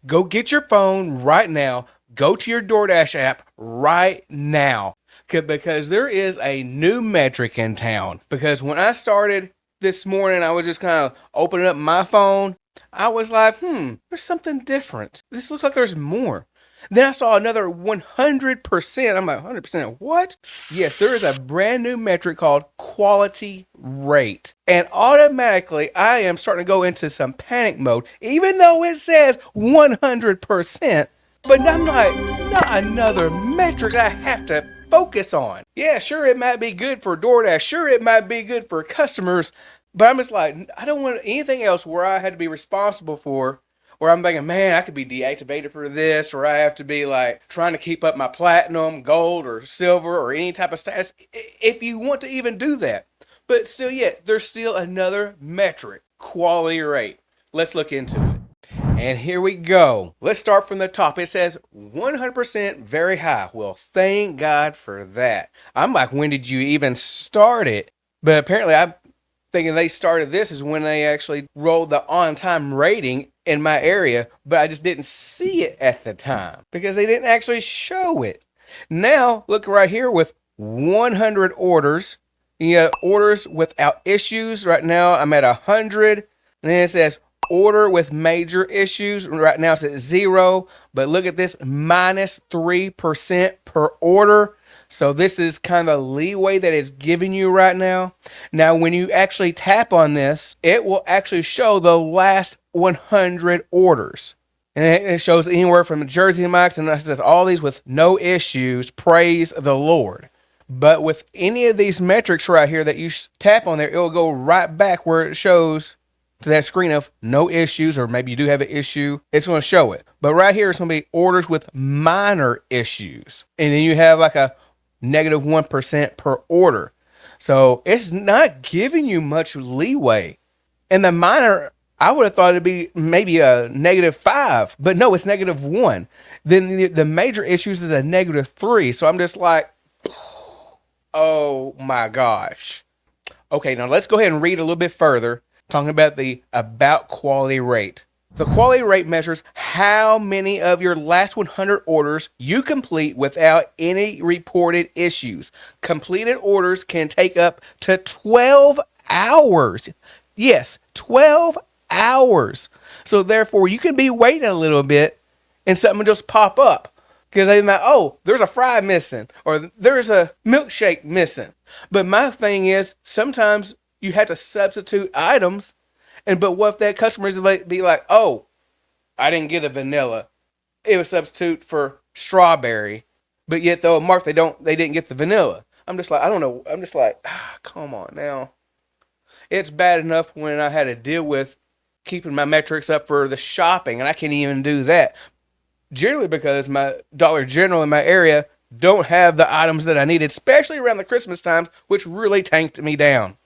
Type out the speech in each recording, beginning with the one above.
Go get your phone right now. Go to your DoorDash app right now. Because there is a new metric in town. Because when I started this morning, I was just kind of opening up my phone. I was like, there's something different. This looks like there's more. Then I saw another 100%. I'm like, 100%? What? Yes, there is a brand new metric called quality rate. And automatically, I am starting to go into some panic mode, even though it says 100%. But I'm like, not another metric I have to focus on. Yeah, sure, it might be good for DoorDash. Sure, it might be good for customers. But I'm just like, I don't want anything else where I had to be responsible for, where I'm thinking, man, I could be deactivated for this, or I have to be like trying to keep up my platinum, gold, or silver, or any type of status, if you want to even do that. But still yet, there's still another metric, quality rate. Let's look into it. And here we go. Let's start from the top. It says 100% very high. Well, thank God for that. I'm like, when did you even start it? But apparently I'm thinking they started this is when they actually rolled the on-time rating in my area, but I just didn't see it at the time because they didn't actually show it. Now, look right here with 100 orders. You got orders without issues. Right now, I'm at 100. And then it says order with major issues. Right now, it's at 0. But look at this, minus 3% per order. So this is kind of the leeway that it's giving you right now. Now, when you actually tap on this, it will actually show the last 100 orders. And it shows anywhere from Jersey Mike's, and it says all these with no issues, praise the Lord. But with any of these metrics right here that you tap on there, it will go right back where it shows to that screen of no issues, or maybe you do have an issue. It's going to show it. But right here, it's going to be orders with minor issues. And then you have like a negative 1% per order. So it's not giving you much leeway. And the minor, I would have thought it'd be maybe a -5, but no, it's -1. Then the major issues is a -3. So I'm just like, oh my gosh. Okay, now let's go ahead and read a little bit further, talking about the about quality rate. The quality rate measures how many of your last 100 orders you complete without any reported issues. Completed orders can take up to 12 hours. Yes, 12 hours. So therefore, you can be waiting a little bit and something will just pop up. Because they're like, oh, there's a fry missing, or there's a milkshake missing. But my thing is, sometimes you have to substitute items. But what if that customer is be like, oh, I didn't get a vanilla. It was substitute for strawberry. But yet though mark they didn't get the vanilla. I'm just like, I don't know. I'm just like, come on now. It's bad enough when I had to deal with keeping my metrics up for the shopping, and I can't even do that. Generally because my Dollar General in my area don't have the items that I needed, especially around the Christmas times, which really tanked me down.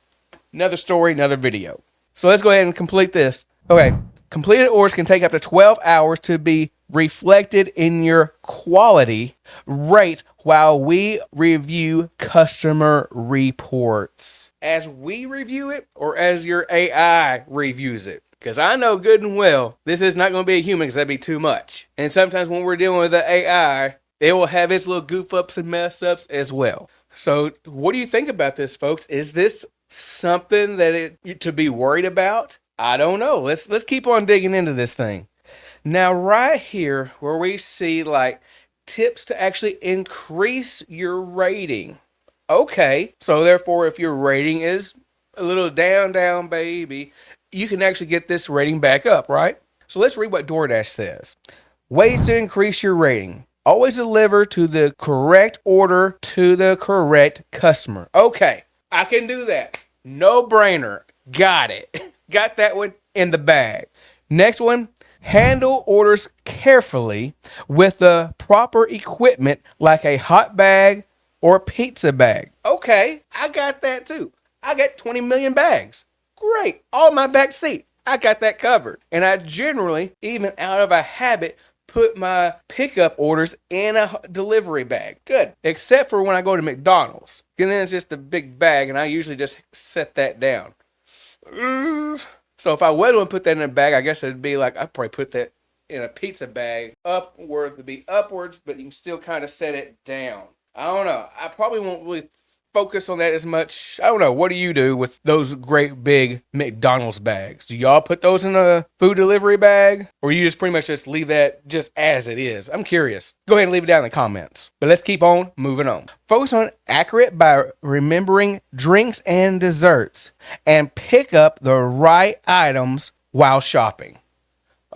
Another story, another video. So let's go ahead and complete this. Okay, completed orders can take up to 12 hours to be reflected in your quality rate while we review customer reports. As we review it, or as your AI reviews it? Because I know good and well, this is not going to be a human because that'd be too much. And sometimes when we're dealing with the AI, it will have its little goof ups and mess ups as well. So what do you think about this, folks? Is this something that to be worried about? I don't know. Let's keep on digging into this thing. Now, right here where we see like tips to actually increase your rating. Okay, so therefore, if your rating is a little down, baby, you can actually get this rating back up, right? So let's read what DoorDash says. Ways to increase your rating. Always deliver to the correct order to the correct customer. Okay, I can do that. No brainer. Got it. Got that one in the bag. Next one, handle orders carefully with the proper equipment like a hot bag or pizza bag. Okay, I got that too. I got 20 million bags. Great. On my back seat. I got that covered. And I generally, even out of a habit, put my pickup orders in a delivery bag. Good. Except for when I go to McDonald's. And then it's just a big bag, and I usually just set that down. So if I was going to put that in a bag, I guess it'd be like, I'd probably put that in a pizza bag up where it would be upwards, but you can still kind of set it down. I don't know. I probably won't really focus on that as much. I don't know. What do you do with those great big McDonald's bags? Do y'all put those in a food delivery bag? Or you just pretty much just leave that just as it is? I'm curious. Go ahead and leave it down in the comments. But let's keep on moving on. Focus on accurate by remembering drinks and desserts. And pick up the right items while shopping.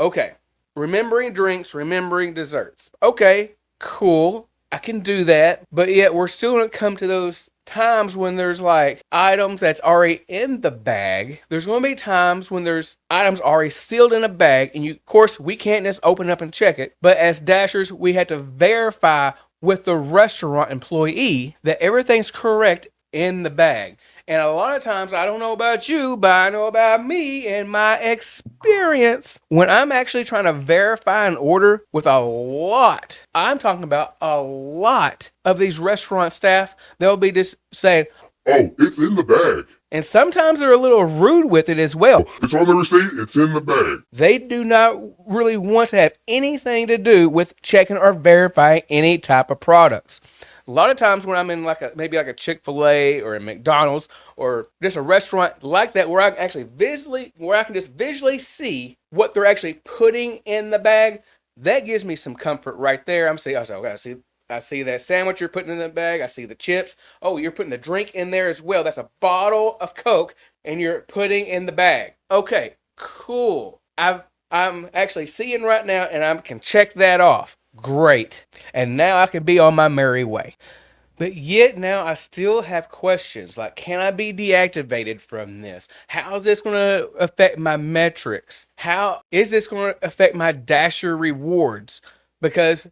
Okay. Remembering drinks, remembering desserts. Okay, cool. I can do that. But yet we're still going to come to those times when there's like items that's already in the bag. There's going to be times when there's items already sealed in a bag, and of course we can't just open up and check it, but as dashers we had to verify with the restaurant employee that everything's correct in the bag. And a lot of times, I don't know about you, but I know about me and my experience. When I'm actually trying to verify an order with I'm talking about a lot of these restaurant staff, they'll be just saying, "Oh, it's in the bag." And sometimes they're a little rude with it as well. "It's on the receipt, it's in the bag." They do not really want to have anything to do with checking or verifying any type of products. A lot of times when I'm in maybe like a Chick-fil-A or a McDonald's or just a restaurant like that where I can just visually see what they're actually putting in the bag, that gives me some comfort right there. I see that sandwich you're putting in the bag. I see the chips. Oh, you're putting the drink in there as well. That's a bottle of Coke and you're putting in the bag. Okay, cool. I'm actually seeing right now and I can check that off. Great. And now I can be on my merry way. But yet now I still have questions like, can I be deactivated from this? How is this going to affect my metrics? How is this going to affect my Dasher rewards? Because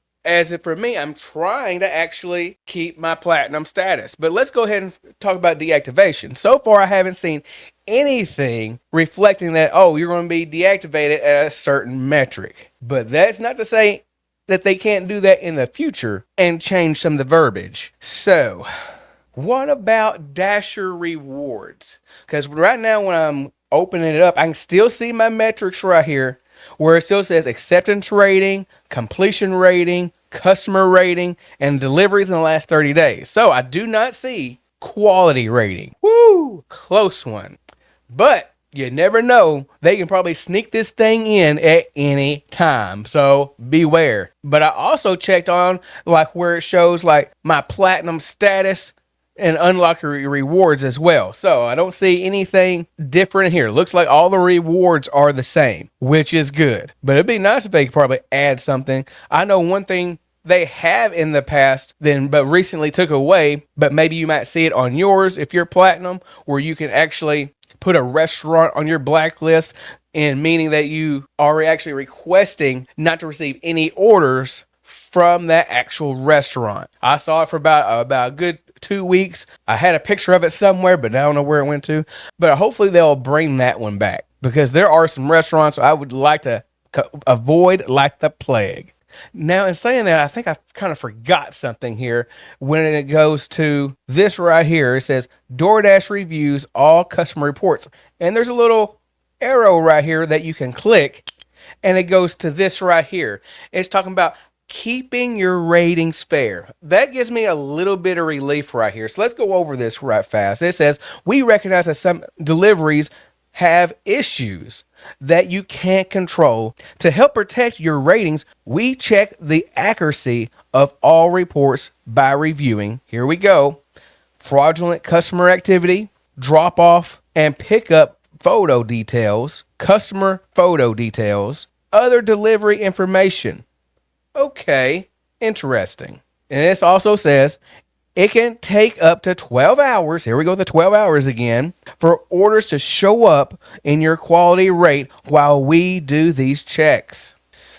for me, I'm trying to actually keep my platinum status. But let's go ahead and talk about deactivation. So far, I haven't seen anything reflecting that, oh, you're going to be deactivated at a certain metric. But that's not to say that they can't do that in the future and change some of the verbiage. So, what about Dasher rewards? Because right now when I'm opening it up, I can still see my metrics right here where it still says acceptance rating, completion rating, customer rating, and deliveries in the last 30 days. So, I do not see quality rating. Woo! Close one. But you never know. They can probably sneak this thing in at any time. So beware. But I also checked on where it shows my platinum status and unlock rewards as well. So I don't see anything different here. Looks like all the rewards are the same, which is good. But it'd be nice if they could probably add something. I know one thing they have in the past but recently took away, but maybe you might see it on yours if you're platinum, where you can actually put a restaurant on your blacklist, and meaning that you are actually requesting not to receive any orders from that actual restaurant. I saw it for about a good 2 weeks. I had a picture of it somewhere, but I don't know where it went to. But hopefully they'll bring that one back, because there are some restaurants I would like to avoid like the plague. Now, in saying that, I think I kind of forgot something here when it goes to this right here. It says Doordash Reviews all customer reports. And there's a little arrow right here that you can click, and it goes to this right here. It's talking about keeping your ratings fair. That gives me a little bit of relief right here. So let's go over this right fast. It says, we recognize that some deliveries have issues that you can't control. To help protect your ratings, we check the accuracy of all reports by reviewing, here we go, fraudulent customer activity, drop off and pickup photo details, customer photo details, other delivery information. Okay, interesting. And this also says it can take up to 12 hours, here we go, the 12 hours again, for orders to show up in your quality rate while we do these checks.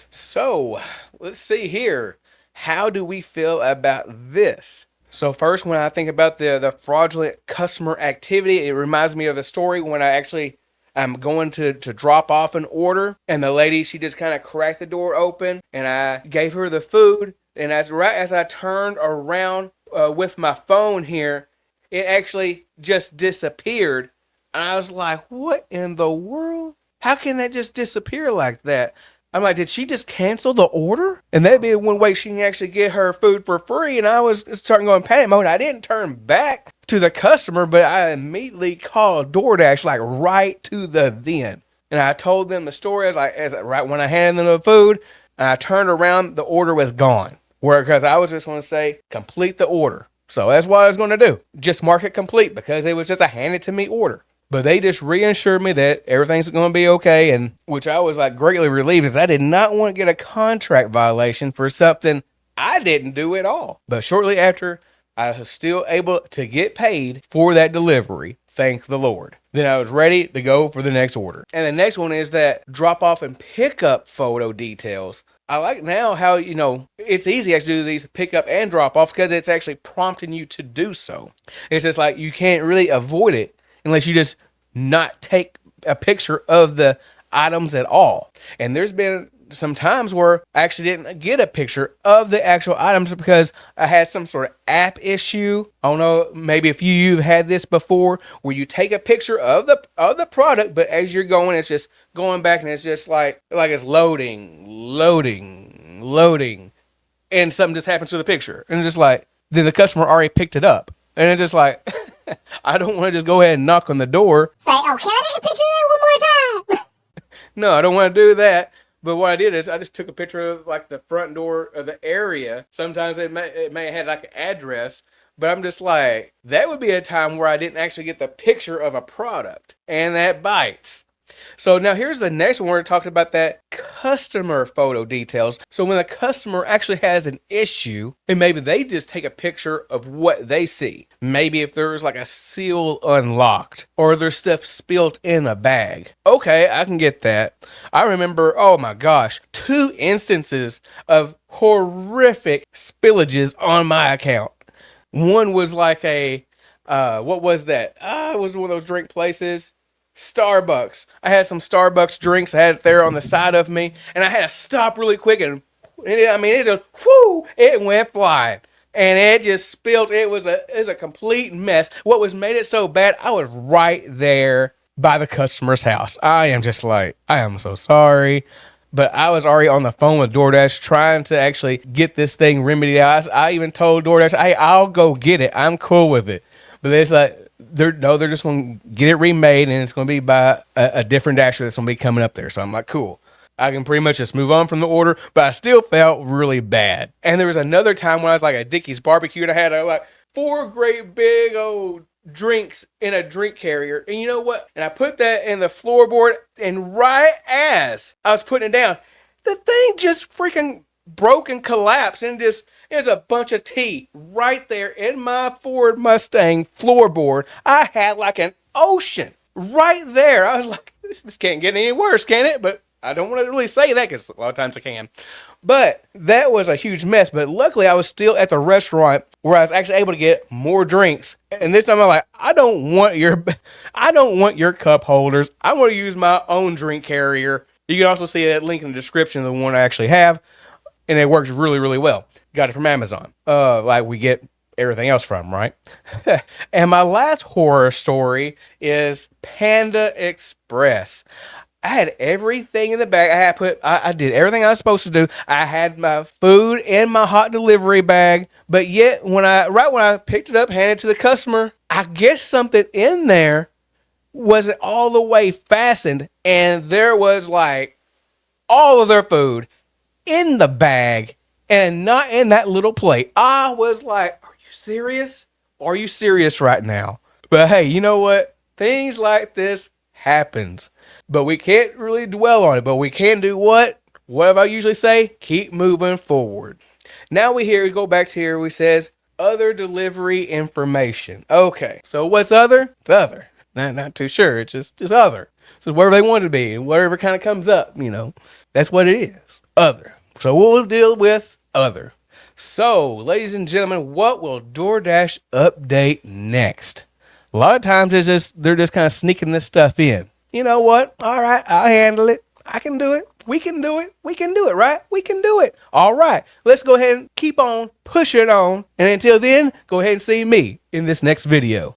So, let's see here. How do we feel about this? So first, when I think about the fraudulent customer activity, it reminds me of a story when I'm going to drop off an order, and the lady, she just kind of cracked the door open, and I gave her the food, and right as I turned around with my phone here, it actually just disappeared. And I was like, what in the world? How can that just disappear like that? I'm like, did she just cancel the order? And that'd be one way she can actually get her food for free. And I was starting going panic mode. I didn't turn back to the customer, but I immediately called DoorDash like right to the then. And I told them the story right when I handed them the food, and I turned around, the order was gone. Because I was just going to say, complete the order. So that's what I was going to do. Just mark it complete because it was just a handed to me order. But they just reassured me that everything's going to be okay, and which I was like greatly relieved, as I did not want to get a contract violation for something I didn't do at all. But shortly after, I was still able to get paid for that delivery. Thank the Lord. Then I was ready to go for the next order. And the next one is that drop off and pick up photo details. I like now how, it's easy to do these pick up and drop off because it's actually prompting you to do so. It's just like you can't really avoid it unless you just not take a picture of the items at all. And there's been some times where I actually didn't get a picture of the actual items because I had some sort of app issue. I don't know, maybe if you've had this before, where you take a picture of the product, but as you're going, it's just going back and it's just like it's loading, and something just happens to the picture. And it's just like, then the customer already picked it up. And it's just like, I don't want to just go ahead and knock on the door. Say, oh, can I take a picture of that one more time? No, I don't want to do that. But what I did is I just took a picture of like the front door of the area. Sometimes it may have had like an address. But I'm just like, that would be a time where I didn't actually get the picture of a product. And that bites. So now here's the next one. We're talking about that customer photo details. So when a customer actually has an issue, and maybe they just take a picture of what they see. Maybe if there's like a seal unlocked or there's stuff spilled in a bag. Okay, I can get that. I remember, oh my gosh, 2 instances of horrific spillages on my account. One was like what was that? It was one of those drink places. Starbucks. I had some Starbucks drinks. I had it there on the side of me, and I had to stop really quick, and it went flying, and it just spilled. It was a complete mess. What was made it so bad? I was right there by the customer's house. I am just like, I am so sorry. But I was already on the phone with DoorDash trying to actually get this thing remedied out. I even told DoorDash, hey, I'll go get it. I'm cool with it. But it's like, they're just going to get it remade, and it's going to be by a different dasher that's going to be coming up there. So I'm like, cool. I can pretty much just move on from the order, but I still felt really bad. And there was another time when I was like at Dickie's Barbecue, and I had like 4 great big old drinks in a drink carrier. And you know what? And I put that in the floorboard, and right as I was putting it down, the thing just freaking broke and collapsed, and there's a bunch of tea right there in my Ford Mustang floorboard. I had like an ocean right there. I was like, this can't get any worse, can it? But I don't want to really say that because a lot of times I can. But that was a huge mess. But luckily, I was still at the restaurant where I was actually able to get more drinks. And this time I'm like, I don't want your cup holders. I want to use my own drink carrier. You can also see that link in the description of the one I actually have. And it works really, really well. Got it from Amazon. Like we get everything else from, right? And my last horror story is Panda Express. I had everything in the bag. I did everything I was supposed to do. I had my food in my hot delivery bag, but yet when I picked it up, handed it to the customer, I guess something in there wasn't all the way fastened, and there was like all of their food in the bag and not in that little plate. I was like, are you serious? Are you serious right now? But hey, you know what? Things like this happens. But we can't really dwell on it. But we can do what? What do I usually say? Keep moving forward. Now we go back to here. We says other delivery information. Okay. So what's other? It's other. Not too sure. It's just other. So whatever they want it to be and whatever kind of comes up, that's what it is. Other. So we'll deal with other. So, ladies and gentlemen, what will DoorDash update next? A lot of times they're just kind of sneaking this stuff in. You know what? All right, I'll handle it. I can do it. We can do it. We can do it, right? We can do it. All right, let's go ahead and keep on pushing on. And until then, go ahead and see me in this next video.